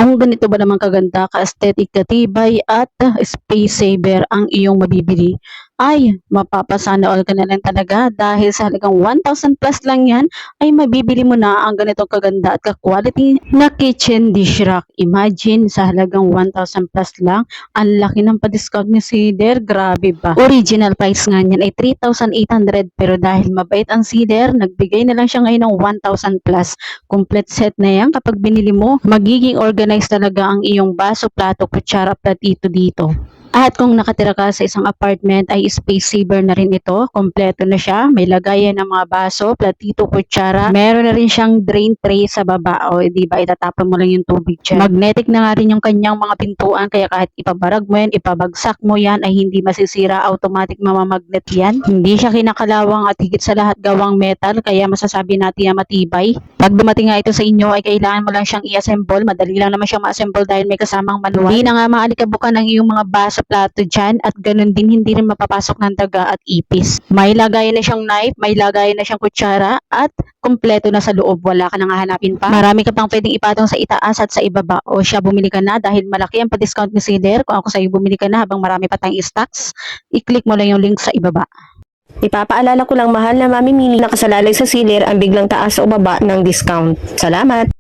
Kung ganito ba naman kaganda, ka-aesthetic, katibay at space saver ang iyong mabibili, ay mapapasana all ka na lang talaga dahil sa halagang 1,000 plus lang yan ay mabibili mo na ang ganitong kaganda at ka-quality na kitchen dish rack. Imagine sa halagang 1,000 plus lang, ang laki ng pa-discount ni Cedar, grabe ba? Original price nga niyan ay 3,800 pero dahil mabait ang Cedar, nagbigay na lang siya ngayon ng 1,000 plus. Complete set na yan kapag binili mo, magiging organized talaga ang iyong baso, plato, kutsara, platito dito. At kung nakatira ka sa isang apartment ay space saver na rin ito. Kompleto na siya. May lagayan ng mga baso, platito, kutsara. Meron na rin siyang drain tray sa baba. O di ba itatapon mo lang yung tubig dyan. Magnetic na nga rin yung kanyang mga pintuan kaya kahit ipabarag mo yan, ipabagsak mo yan ay hindi masisira. Automatic mamamagnet yan. Hindi siya kinakalawang at higit sa lahat gawang metal kaya masasabi natin na matibay. Pag dumating nga ito sa inyo ay kailangan mo lang siyang i-assemble. Madali lang naman siyang ma-assemble dahil may kasamang manual. Hindi na nga maalikabukan ang iyong mga baso, plato dyan at ganun din hindi rin mapapasok ng daga at ipis. May lagayan na siyang knife, may lagayan na siyang kutsara at kompleto na sa loob. Wala ka nang hahanapin pa. Marami ka pang pwedeng ipatong sa itaas at sa ibaba. O siya, bumili ka na dahil malaki ang pa-discount ni Cedar. Kung ako sa'yo, bumili ka na habang marami pa tayong stocks. I-click mo lang yung link sa ibaba. Ipapaalala ko lang mahal na mamimili na kasalalay sa seller ang biglang taas o baba ng discount. Salamat!